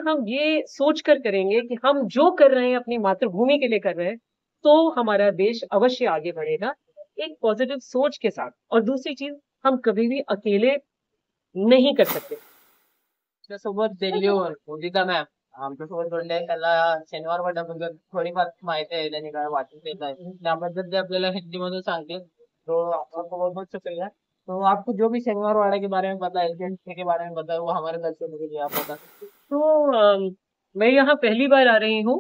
अगर हम ये सोच कर करेंगे कि हम जो कर रहे हैं अपनी मातृभूमि के लिए कर रहे हैं, तो हमारा देश अवश्य आगे बढ़ेगा एक पॉजिटिव सोच के साथ। और दूसरी चीज, हम कभी भी अकेले नहीं कर सकते। सोबत दिल्लीवर उदिता मॅम आमच्यासोबत जोडले त्याला शनिवार वाड्याबद्दल थोडीफार माहिती आहे त्यांनी काय वाचून देत आहे त्याबद्दल ते आपल्याला हिंदीमधून सांगतील तो आपको बहुत बहुत शुक्रिया। तो आपको जो भी शनिवार वाड़ा के बारे में पता है एलजीएमसी के बारे में पता है वो हमारे दर्शकों के लिए आप बता सकते तो मैं यहाँ पहली बार आ रही हूँ।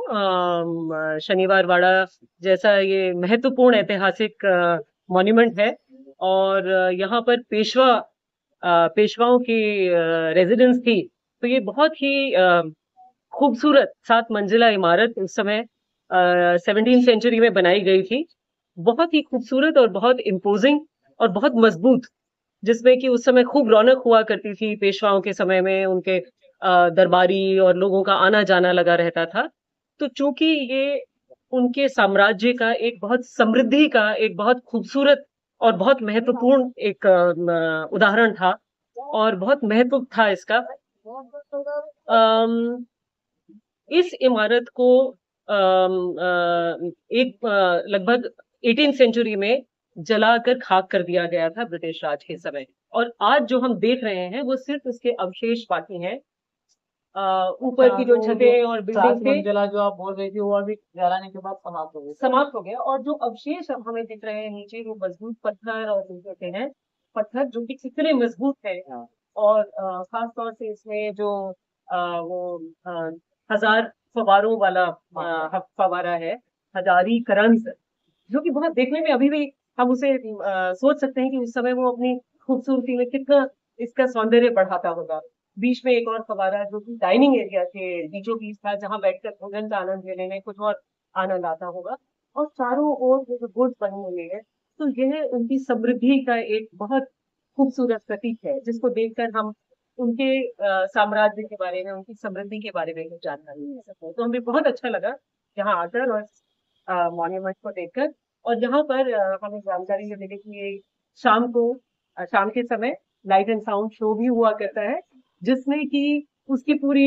शनिवार वाड़ा जैसा ये महत्वपूर्ण ऐतिहासिक मॉन्यूमेंट है, और यहाँ पर पेशवाओं की रेजिडेंस थी। तो ये बहुत ही खूबसूरत 7 मंजिला इमारत उस समय 17वीं सेंचुरी में बनाई गई थी। बहुत ही खूबसूरत और बहुत इम्पोजिंग और बहुत मजबूत, जिसमें कि उस समय खूब रौनक हुआ करती थी। पेशवाओं के समय में उनके दरबारी और लोगों का आना जाना लगा रहता था। तो चूंकि ये उनके साम्राज्य का एक बहुत समृद्धि का एक बहुत खूबसूरत और बहुत महत्वपूर्ण एक उदाहरण था, और बहुत महत्व था इसका। अम, इस इमारत को एक लगभग 18 सेंचुरी में जलाकर खाक कर दिया गया था ब्रिटिश राज के समय। और आज जो हम देख रहे हैं वो सिर्फ उसके अवशेष बाकी हैं। ऊपर की जो छतें और बिल्डिंग थे मंजिला जो आप बोल रही थी वो अभी जलाने के बाद समाप्त हो गया, और जो अवशेष अब हमें दिख रहे हैं नीचे, वो मजबूत पत्थर और होते हैं। पत्थर जो कि कितने मजबूत है। और खास तौर से इसमें जो वो 1000 फवारों वाला फवारा है, हजारी करंज, जो कि बहुत देखने में अभी भी हम उसे सोच सकते हैं कि उस समय वो अपनी खूबसूरती में कितना इसका सौंदर्य बढ़ाता होगा। बीच में एक और फवारा जो कि डाइनिंग एरिया के बीचों बीच था, जहां बैठकर भोजन का आनंद लेने में कुछ और आनंद आता होगा। और चारों ओर वो जो गुड्स बनी हुई है, तो यह उनकी समृद्धि का एक बहुत खूबसूरत प्रतीक है, जिसको देखकर हम उनके साम्राज्य के बारे में, उनकी समृद्धि के बारे में कुछ जानकारी ले सकते हैं। तो हमें बहुत अच्छा लगा यहाँ आकर और मॉन्यूमेंट को देखकर। और यहाँ पर हमें जानकारी ये मिली कि ये शाम को शाम के समय लाइट एंड साउंड शो भी हुआ करता है, जिसमें कि उसकी पूरी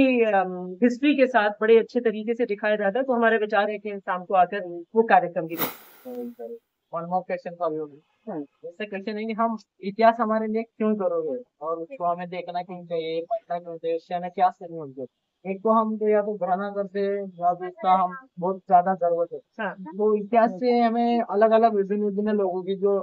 हिस्ट्री के साथ बड़े अच्छे तरीके से दिखाया जाता है। तो हमारा विचार है कि शाम को आकर वो कार्यक्रम भी देखें। One more question for you. जैसे क्वेश्चन है कि हम इतिहास हमारे लिए क्यों जरूरी है और उसको हमें देखना क्यों चाहिए पढ़ना क्यों चाहिए उससे हमें क्या सीखने मिलती है। एक तो हम तो या तो भ्रमण करते हैं या तो इसका हम बहुत ज्यादा जरूरत है। हाँ, तो इतिहास से हमें अलग अलग विभिन्न विभिन्न लोगों की जो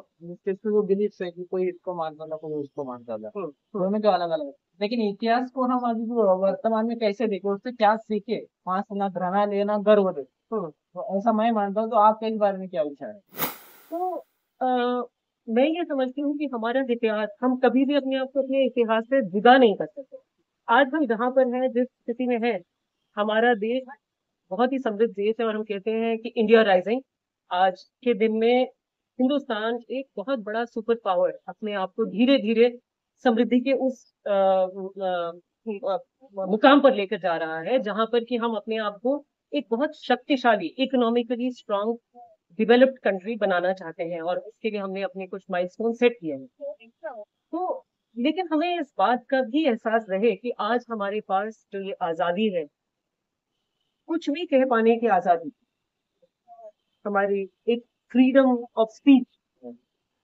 जो बिलीफ है कि कोई इसको मानता था कोई उसको मानता था तो हमें जो अलग अलग। लेकिन इतिहास को हम अभी जो वर्तमान में कैसे देखें उससे क्या सीखे वहां से ना घृणा लेना गर्व दे। तो ऐसा मैं मानता हूँ। तो आपका इस बारे में क्या विचार है। तो मैं ये समझती हूँ कि हमारा इतिहास, हम कभी भी अपने आप को अपने इतिहास से जुदा नहीं कर सकते। आज हम जहाँ पर हैं, जिस स्थिति में है, हमारा देश बहुत ही समृद्ध देश है। और हम कहते हैं कि इंडिया राइजिंग, आज के दिन में हिंदुस्तान एक बहुत बड़ा सुपर पावर अपने आप को धीरे धीरे समृद्धि के उस मुकाम पर लेकर जा रहा है, जहां पर कि हम अपने आप को एक बहुत शक्तिशाली, इकोनॉमिकली स्ट्रांग, डेवलप्ड कंट्री बनाना चाहते हैं। और इसके लिए हमने अपने कुछ माइलस्टोन सेट किए हैं। तो लेकिन हमें इस बात का भी एहसास रहे कि आज हमारे पास जो ये आजादी है, कुछ भी कह पाने की आजादी, हमारी एक फ्रीडम ऑफ स्पीच,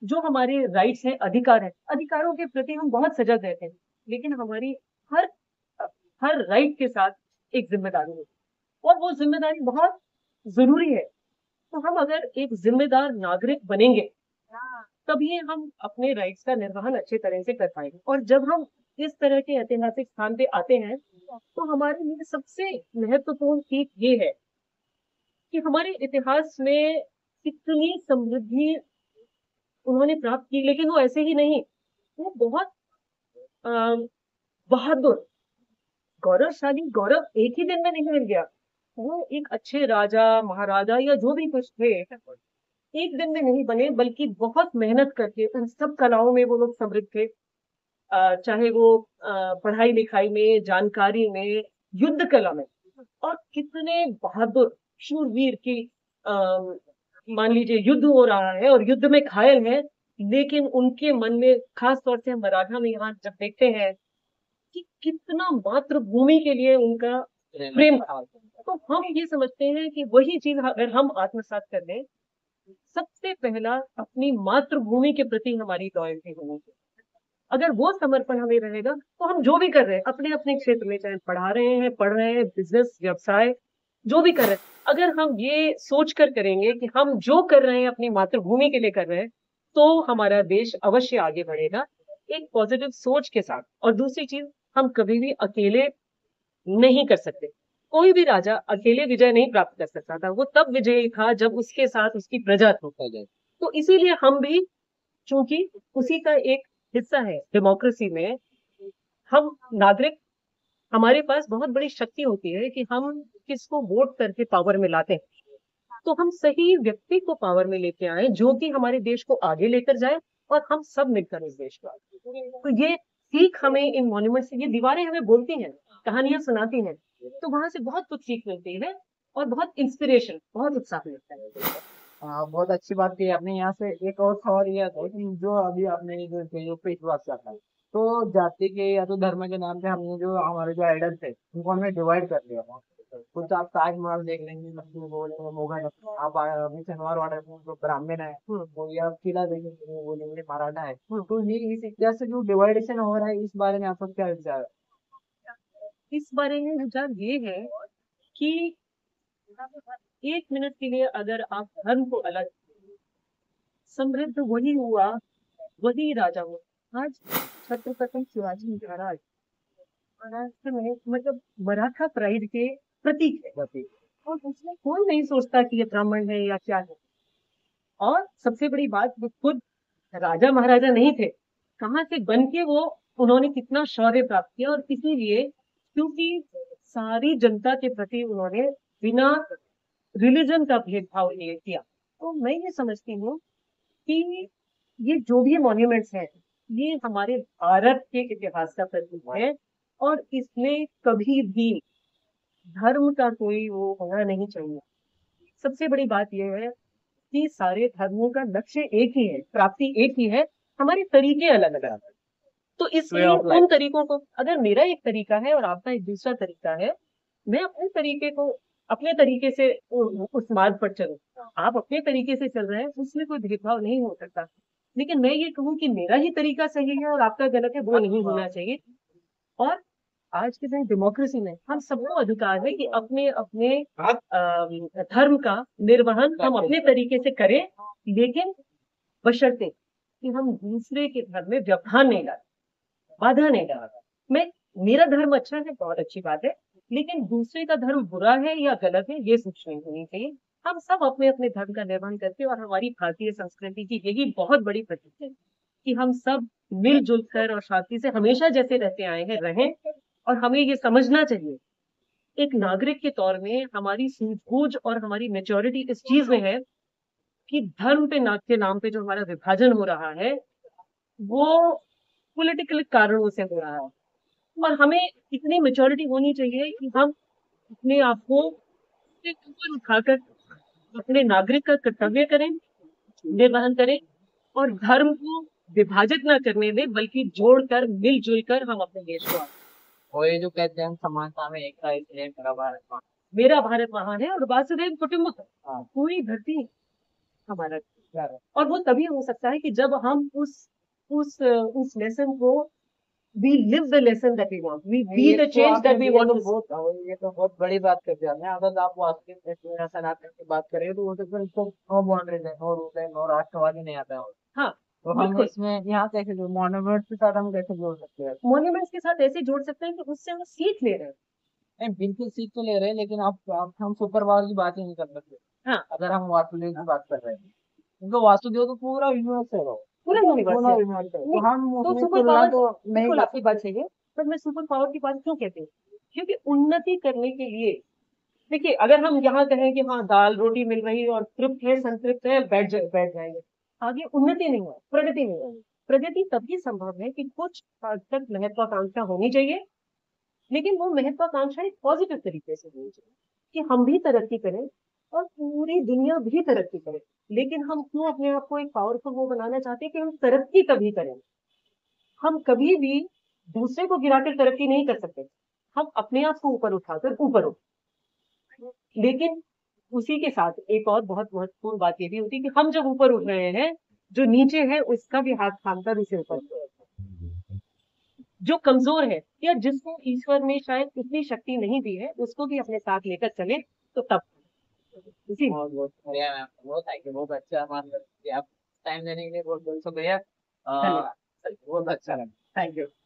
जो हमारे राइट्स हैं, अधिकार है, अधिकारों के प्रति हम बहुत सजग रहते हैं। लेकिन हमारी हर हर राइट के साथ एक जिम्मेदारी है, और वो जिम्मेदारी बहुत जरूरी है। तो हम अगर एक जिम्मेदार नागरिक बनेंगे, तभी हम अपने राइट्स का निर्वहन अच्छे तरह से कर पाएंगे। और जब हम इस तरह के ऐतिहासिक स्थान पे आते हैं, तो हमारे लिए सबसे महत्वपूर्ण चीज ये है कि हमारे इतिहास में कितनी समृद्धि उन्होंने प्राप्त की। लेकिन वो ऐसे ही नहीं, वो बहुत अ, बहादुर, गौरवशाली, गौरव एक ही दिन में नहीं मिल गया। वो एक अच्छे राजा महाराजा या जो भी कुछ थे, एक दिन में नहीं बने, बल्कि बहुत मेहनत करके उन सब कलाओं में वो लोग समृद्ध थे। चाहे वो पढ़ाई लिखाई में, जानकारी में, युद्ध कला में। और कितने बहादुर शूरवीर की मान लीजिए युद्ध हो रहा है और युद्ध में घायल है, लेकिन उनके मन में, खास तौर से हम मराठा में यहाँ जब देखते हैं कि कितना मातृभूमि के लिए उनका प्रेम भाव। तो हम ये समझते हैं कि वही चीज अगर हम आत्मसात कर लें, सबसे पहला अपनी मातृभूमि के प्रति हमारी लॉयल्टी होनी चाहिए। अगर वो समर्पण हमें रहेगा तो हम जो भी कर रहे हैं अपने अपने क्षेत्र में, चाहे पढ़ा रहे हैं, पढ़ रहे हैं, बिजनेस, व्यवसाय, जो भी कर रहे हैं, अगर हम ये सोच कर करेंगे कि हम जो कर रहे हैं अपनी मातृभूमि के लिए कर रहे हैं, तो हमारा देश अवश्य आगे बढ़ेगा एक पॉजिटिव सोच के साथ। और दूसरी चीज, हम कभी भी अकेले नहीं कर सकते। कोई भी राजा अकेले विजय नहीं प्राप्त कर सकता था, वो तब विजयी था जब उसके साथ उसकी प्रजा थी। तो इसीलिए हम भी, चूंकि उसी का एक हिस्सा है डेमोक्रेसी में, हम नागरिक, हमारे पास बहुत बड़ी शक्ति होती है कि हम किसको वोट करके पावर में लाते हैं। तो हम सही व्यक्ति को पावर में लेके आए जो कि हमारे देश को आगे लेकर जाए, और हम सब मिलकर इस देश को आगे। तो ये सीख हमें इन मॉन्यूमेंट से, ये दीवारें हमें बोलती हैं, कहानियां सुनाती हैं, तो वहां से बहुत कुछ सीख मिलती है और बहुत इंस्पिरेशन, बहुत उत्साह मिलता है। हाँ, बहुत अच्छी बात की आपने। यहाँ से एक और सवाल ये आता है कि जो अभी आपने जो चीजों पे विश्वास करता है, तो जाति के या तो धर्म के नाम पे हमने जो हमारे जो आइडल थे उनको हमने डिवाइड कर दिया। कुछ आप ताजमहल देख लेंगे, लक्ष्मी बोलेंगे, मुगल, आप अभी शनिवार वाले में जो ब्राह्मण है वो, या किला देखेंगे वो बोलेंगे मराठा है। तो ये इस इतिहास से जो डिवाइडेशन हो रहा है, इस बारे में आपका क्या विचार है? इस बारे में विचार ये है कि एक मिनट के लिए अगर आप धर्म को अलग, समृद्ध वही हुआ, वही राजा हुआ। आज छत्रपति शिवाजी महाराज महाराष्ट्र में मतलब मराठा प्राइड के प्रतीक है, और उसमें कोई नहीं सोचता कि ये ब्राह्मण है या क्या है। और सबसे बड़ी बात, वो खुद राजा महाराजा नहीं थे, कहाँ से बन के वो, उन्होंने कितना शौर्य प्राप्त किया, और इसीलिए क्योंकि सारी जनता के प्रति उन्होंने बिना रिलीजन का भेदभाव नहीं किया। तो मैं ये समझती हूँ कि ये जो भी मॉन्यूमेंट्स हैं, ये हमारे भारत के इतिहास का प्रतीक है, और इसमें कभी भी धर्म का कोई वो होना नहीं चाहिए। सबसे बड़ी बात यह है कि सारे धर्मों का लक्ष्य एक ही है, प्राप्ति एक ही है, हमारे तरीके अलग अलग हैं। तो इसलिए उन तरीकों को, अगर मेरा एक तरीका है और आपका एक दूसरा तरीका है, मैं अपने तरीके को, अपने तरीके से उस मार्ग पर चलूं, आप अपने तरीके से चल रहे हैं, उसमें कोई भेदभाव नहीं हो सकता। लेकिन मैं ये कहूँ कि मेरा ही तरीका सही है और आपका गलत है, वो नहीं होना चाहिए। और आज के दिन डेमोक्रेसी में हम सबको अधिकार है कि अपने अपने धर्म का निर्वहन हम अपने तरीके से करें, लेकिन बशर्ते कि हम दूसरे के धर्म में व्यवधान नहीं डालें, बाधा नहीं डालें। मैं, मेरा धर्म अच्छा है, बहुत अच्छी बात है, लेकिन दूसरे का धर्म बुरा है या गलत है, ये सोच नहीं होनी चाहिए। हम सब अपने अपने धर्म का निर्वहन करते हैं, और हमारी भारतीय संस्कृति की यही बहुत बड़ी प्रतीक है कि हम सब मिलजुल कर और शांति से हमेशा जैसे रहते आए हैं रहें। और हमें ये समझना चाहिए, एक नागरिक के तौर में हमारी सूझबूझ और हमारी मेच्योरिटी इस चीज में है कि धर्म पे नाक के नाम पे जो हमारा विभाजन हो रहा है, वो पॉलिटिकल कारणों से हो रहा है। और हमें इतनी मेच्योरिटी होनी चाहिए कि हम अपने आप को एक ऊपर उठाकर अपने नागरिक का कर्तव्य करें, निर्वहन करें, और धर्म को विभाजित न करने दें, बल्कि जोड़कर मिलजुल कर हम अपने देश को आगे। और ये जो कहते हैं समानता में एकता, इसलिए मेरा भारत महान। मेरा भारत महान है और वासुदेव कुटुंबकम, पूरी धरती हमारा प्यार है। और वो तभी हो सकता है कि जब हम उस लेसन को, we live the lesson that we want, we be the change that we want to। ये तो बहुत बड़ी बात कर दी आपने। अगर आप वास्तविक सनातन की बात करें तो वो तो इसको नो बाउंड्रीज है, नो रूल है, नो राष्ट्रवादी नहीं आता है। हाँ, तो हम इसमें यहाँ कैसे जोड़, मॉन्यूमेंट्स के साथ हम कैसे जोड़ सकते हैं? मॉन्यूमेंट्स के साथ ऐसे जोड़ सकते हैं कि उससे हम सीख ले रहे हैं। नहीं, बिल्कुल सीख तो ले रहे हैं, लेकिन आप हम सुपर पावर की बात ही नहीं कर सकते। हाँ, अगर हम वासुदेव की बात कर रहे हैं, क्योंकि वासुदेव तो पूरा यूनिवर्स है, पूरा यूनिवर्स है। तो हम तो सुपर पावर तो नहीं, आपकी बात सही है, पर मैं सुपर पावर की बात क्यों कहती हूँ? क्योंकि उन्नति करने के लिए, देखिए, अगर हम यहाँ कहें कि हाँ दाल रोटी मिल रही है और तृप्त है, संतृप्त है, बैठ जाएंगे, आगे उन्नति नहीं है, प्रगति नहीं है। प्रगति तभी संभव है कि कुछ हद तक महत्वाकांक्षा होनी चाहिए, लेकिन वो महत्वाकांक्षा एक पॉजिटिव तरीके से होनी चाहिए कि हम भी तरक्की करें और पूरी दुनिया भी तरक्की करे। लेकिन हम क्यों अपने आप को एक पावरफुल वो बनाना चाहते हैं कि हम तरक्की कभी करें? हम कभी भी दूसरे को गिराकर तरक्की नहीं कर सकते। हम अपने आप को ऊपर उठाकर ऊपर उठ। लेकिन उसी के साथ एक और बहुत महत्वपूर्ण बात ये भी होती है कि हम जब ऊपर उठ रहे हैं, जो नीचे है उसका भी हाथ थाम कर उसे ऊपर, जो कमजोर है या जिसको ईश्वर ने शायद इतनी शक्ति नहीं दी है, उसको भी अपने साथ लेकर चले, तो तब इसी। बहुत बहुत बढ़िया मैम, बहुत थैंक यू, बहुत अच्छा मतलब कि आप टाइम देने के लिए बहुत बहुत शुक्रिया। धन्यवाद। बहुत अच्छा लगा। Thank you.